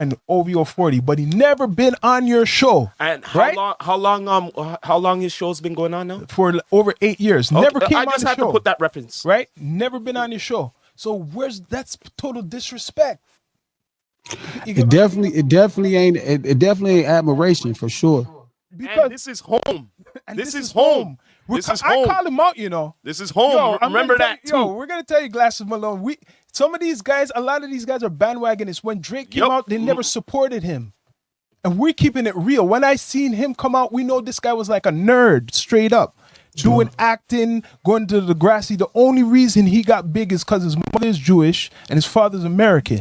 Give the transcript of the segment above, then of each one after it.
and OVO 40, but he never been on your show. And right? how long his show's been going on now? For over 8 years. Never came on the show. I just had to put that reference. Right? Never been on your show. So that's total disrespect. It definitely ain't admiration for sure. Because and this is home. This is home. This is home. I call him out, you know. This is home. Yo, remember that too. We're gonna tell you, Glasses Malone. Some of these guys, a lot of these guys are bandwagonists. When Drake came out, they never supported him. And we're keeping it real. When I seen him come out, we know this guy was like a nerd, straight up. Doing acting, going to the Grassy. The only reason he got big is because his mother's Jewish and his father's American.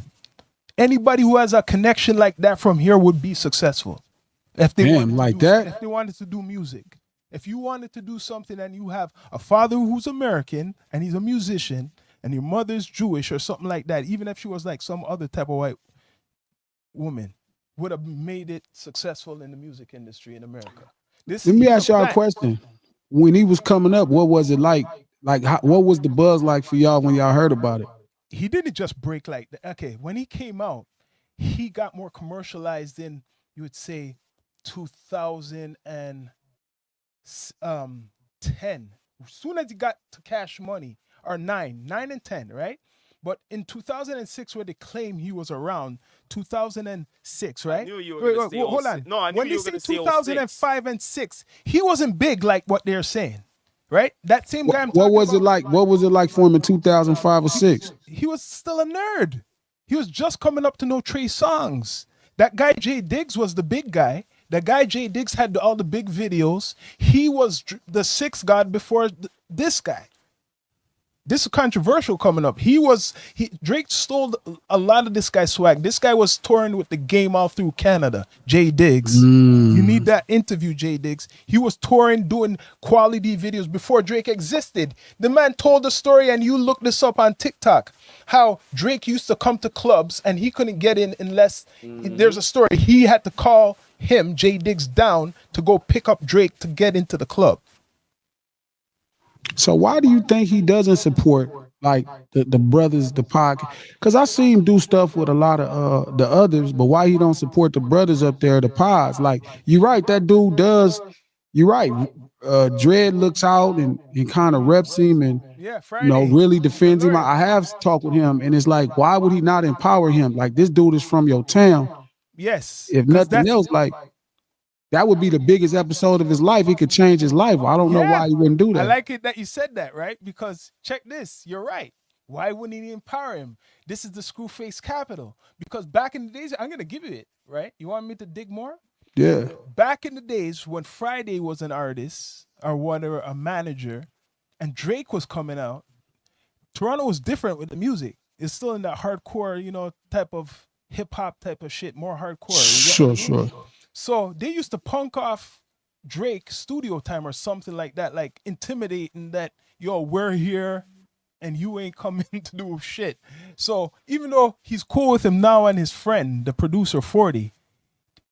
Anybody who has a connection like that from here would be successful. If they if they wanted to do music. If you wanted to do something and you have a father who's American and he's a musician and your mother's Jewish or something like that, even if she was like some other type of white woman, would have made it successful in the music industry in America. Let me ask y'all a question. When he was coming up, what was it like? What was the buzz like for y'all when y'all heard about it? He didn't just break like that. Okay, when he came out, he got more commercialized in, you would say, 2010. As soon as he got to Cash Money, or 9 and 10, right? But in 2006, where they claim he was around, 2006, right? I knew you were going to say hold on. No, I knew when you were going to say 2005 and 6, he wasn't big like what they're saying, right? That same guy. What was it like? What was it like for him in 2005 or 6? He was still a nerd. He was just coming up to know Trey Songz. That guy Jay Diggs was the big guy. That guy Jay Diggs had all the big videos. He was the sixth god before this guy. This is controversial coming up. Drake stole a lot of this guy's swag. This guy was touring with the game all through Canada. Jay Diggs. You need that interview, Jay Diggs. He was touring, doing quality videos before Drake existed. The man told the story, and you look this up on TikTok, how Drake used to come to clubs and he couldn't get in unless there's a story. He had to call him, Jay Diggs, down to go pick up Drake to get into the club. So why do you think he doesn't support like the brothers, the podcast? Because I see him do stuff with a lot of the others, but why he don't support the brothers up there, the pods? Like, you're right, that dude does. You're right. Dredd looks out and kind of reps him and really defends him. I have talked with him, and it's like, why would he not empower him? Like, this dude is from your town. Yes. If nothing else, like, that would be the biggest episode of his life. He could change his life. I don't know why he wouldn't do that. I like it that you said that, right? Because check this. You're right. Why wouldn't he empower him? This is the Screwface capital. Because back in the days, I'm going to give you it, right? You want me to dig more? Yeah. Back in the days when Friday was an artist or whatever, a manager, and Drake was coming out, Toronto was different with the music. It's still in that hardcore, type of hip-hop type of shit, more hardcore. Sure. So they used to punk off Drake studio time or something like that, like intimidating that, we're here and you ain't coming to do shit. So even though he's cool with him now and his friend, the producer 40,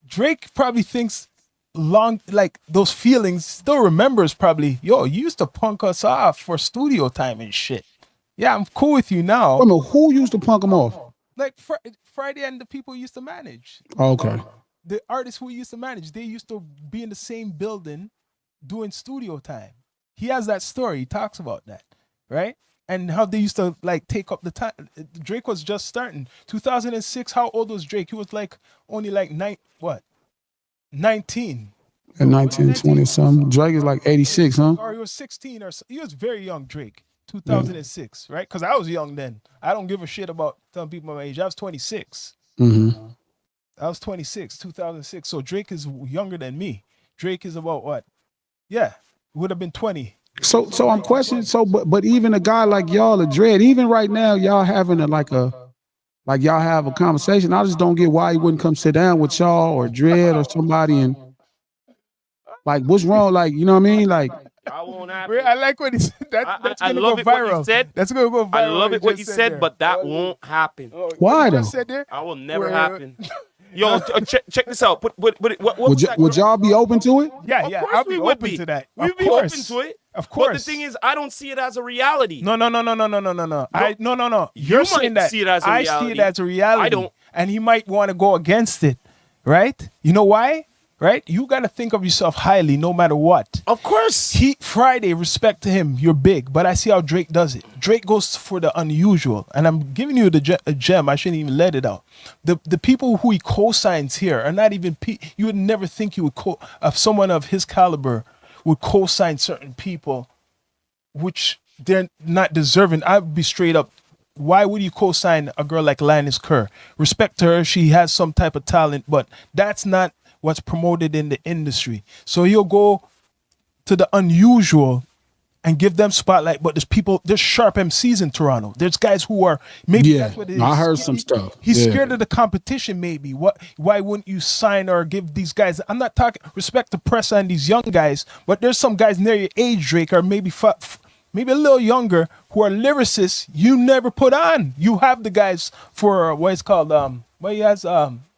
Drake probably thinks those feelings, still remembers probably, you used to punk us off for studio time and shit. Yeah, I'm cool with you now. I know who used to punk him off? Like Friday and the people used to manage. Okay. The artists who used to manage, they used to be in the same building doing studio time. He has that story. He talks about that, right? And how they used to take up the time. Drake was just starting. 2006, how old was Drake? He was only 19. At 19, 20 something. Drake is 86, huh? Or he was 16 he was very young, Drake. 2006, right? Because I was young then. I don't give a shit about telling people my age. I was 26. Mm-hmm. I was 26, 2006. So Drake is younger than me. Drake is about what? Yeah, would have been 20. So I'm questioning. But even a guy like y'all, a Dredd, even right now, y'all having y'all have a conversation. I just don't get why he wouldn't come sit down with y'all or Dredd or somebody and what's wrong? You know what I mean? I won't happen. I like what he said. That's gonna go viral. That's gonna go viral. I love it what he said, but that won't happen. Why though? I will never happen. Yo, check this out. Would y'all be open to it? Yeah. Of course I'll be open to that. We'd be open to it. Of course. But the thing is, I don't see it as a reality. No. You're saying that. See it as a reality. I see it as a reality. I don't. and he might want to go against it, right? You know why? Right? You got to think of yourself highly no matter what. Of course. Friday, respect to him, you're big, but I see how Drake does it. Drake goes for the unusual, and I'm giving you a gem. I shouldn't even let it out. The people who he co-signs here are not even you would never think you would of someone of his caliber would co-sign certain people, which they're not deserving. I would be straight up. Why would you co-sign a girl like Linus Kerr? Respect to her, she has some type of talent, but that's not what's promoted in the industry. So he'll go to the unusual and give them spotlight. But there's sharp MCs in Toronto. There's guys who are maybe that's what it is. I heard some stuff. He's scared of the competition. Maybe why wouldn't you sign or give these guys? I'm not talking respect to press on these young guys, but there's some guys near your age, Drake, or maybe a little younger who are lyricists you never put on. You have the guys for what it's called he has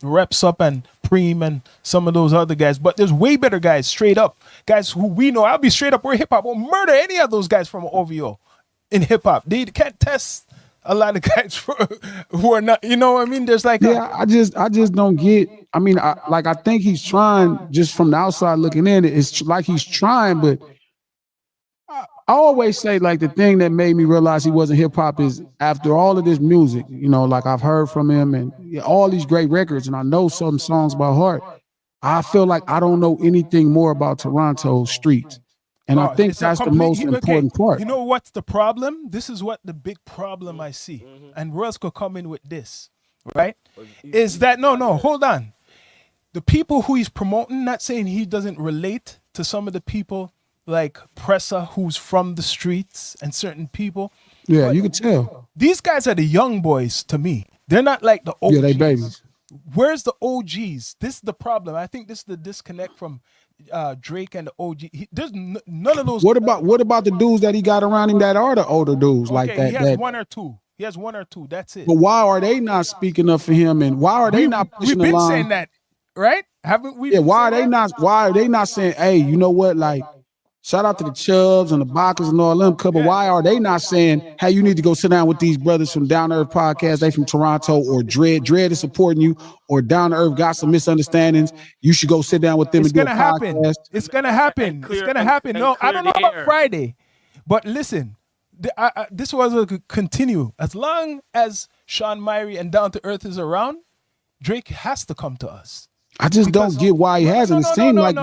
Reps Up and Preem and some of those other guys, but there's way better guys, straight up guys who we know. I'll be straight up, we're hip hop, we'll murder any of those guys from OVO in hip hop. They can't test a lot of guys who are not, you know what I mean? There's like I just don't get. I mean, I think he's trying, just from the outside looking in. It's like he's trying, but I always say, like, the thing that made me realize he wasn't hip hop is after all of this music, you know, like I've heard from him and all these great records, and I know some songs by heart. I feel like I don't know anything more about Toronto streets. And I think that's the most important part. You know what's the problem? This is what the big problem I see. And Russ could come in with this, right? Is that, hold on. The people who he's promoting, not saying he doesn't relate to some of the people like Pressa, who's from the streets, and certain people. Yeah, you can tell. These guys are the young boys to me. They're not like the OGs. Yeah, they babies. Where's the OGs? This is the problem. I think this is the disconnect from Drake and the OG. There's none of those. What about the dudes that he got around him that are the older dudes like that? He has one or two. He has one or two. That's it. But why are they not speaking up for him? And why are they not pushing the line? We've been saying that, right? Haven't we? Yeah. Why are they not saying, hey, you know what? Like, shout out to the Chubbs and the Bakas and all them. But why are they not saying, hey, you need to go sit down with these brothers from Down to Earth Podcast? They from Toronto, or Dread is supporting you, or Down to Earth got some misunderstandings. You should go sit down with them and do a podcast. It's gonna happen. It's gonna happen. No, I don't know about Friday, but listen, this was a continue. As long as Sean Myrie and Down to Earth is around, Drake has to come to us. I just don't get why he hasn't. It seems like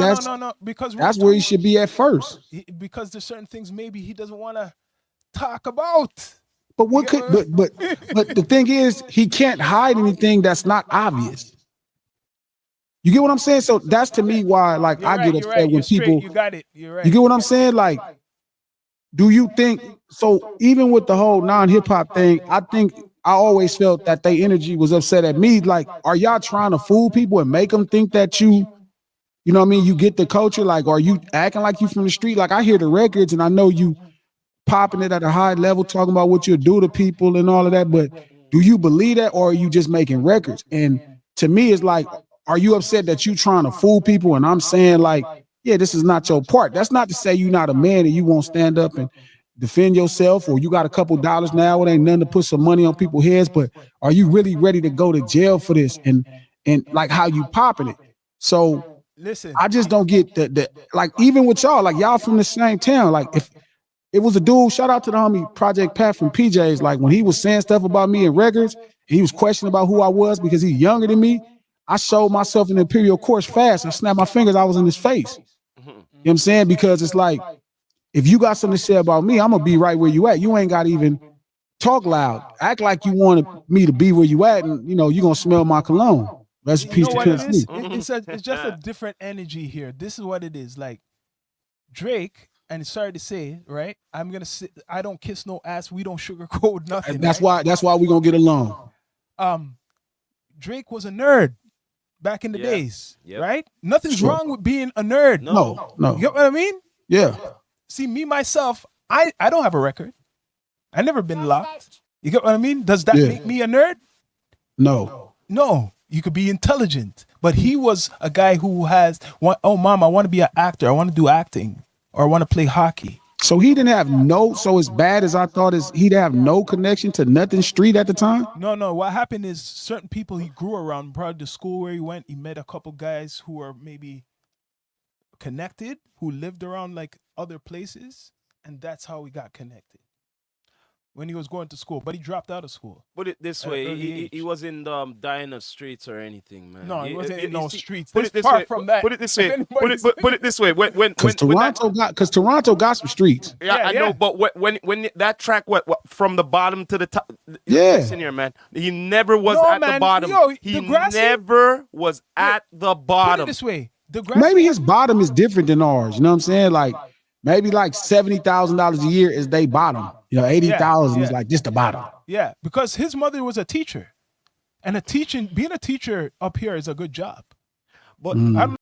because that's where he should be at first. Because there's certain things maybe he doesn't want to talk about. But what could? But the thing is, he can't hide anything that's not obvious. You get what I'm saying? So that's to me why, like, I get upset when people. You got it. You're right. You get what I'm saying? Like, do you think so? Even with the whole non-hip hop thing, I think. I always felt that their energy was upset at me. Like, are y'all trying to fool people and make them think that you know what I mean? You get the culture. Like, are you acting like you from the street? Like, I hear the records and I know you popping it at a high level, talking about what you do to people and all of that. But do you believe that, or are you just making records? And to me, it's like, are you upset that you trying to fool people? And I'm saying, like, yeah, this is not your part. That's not to say you're not a man and you won't stand up and defend yourself, or you got a couple dollars now, it ain't nothing to put some money on people's heads, but are you really ready to go to jail for this? And like, how you popping it? So listen, I just don't get the like, even with y'all from the same town. Like, if it was a dude, shout out to the homie Project Pat from PJs, like when he was saying stuff about me in records, he was questioning about who I was because he's younger than me. I showed myself in the Imperial course fast. I snapped my fingers, I was in his face. You know what I'm saying? Because it's like, if you got something to say about me, I'm gonna be right where you at. You ain't got to even talk loud. Act like you wanted me to be where you at, and you know you're gonna smell my cologne. Rest in peace to Pimp C. It's just a different energy here. This is what it is. Like Drake, and sorry to say, right? I'm gonna say I don't kiss no ass. We don't sugarcoat nothing. That's why we gonna get along. Drake was a nerd back in the days, right? Nothing's wrong with being a nerd. No. You get what I mean? Yeah. See, me, myself, I don't have a record. I never been locked. You get what I mean? Does that make me a nerd? No. You could be intelligent. But he was a guy who has, oh, mom, I want to be an actor. I want to do acting. Or I want to play hockey. So he didn't have no, so as bad as I thought is he'd have no connection to nothing street at the time? No. What happened is certain people he grew around, probably the school where he went, he met a couple guys who were maybe connected, who lived around like other places, and that's how he got connected when he was going to school. But he dropped out of school. Put it this At way, an early he age. wasn't dying of streets or anything, man. No, he wasn't in no streets. Put That's it this far way. from that. Put it this If way. anybody's- Put it this way. When Because that, Toronto got some streets. yeah, I know, yeah. but when that track what from the bottom to the top, Yeah. listen here, man. He never was No, at the man. bottom. Yo, He Degrassi- never was at the Put it bottom. this way. Maybe his bottom is different than ours. You know what I'm saying? Like maybe like $70,000 a year is they bottom. You know, 80,000 is Yeah. like just the bottom. Yeah, because his mother was a teacher. And being a teacher up here is a good job. But I'm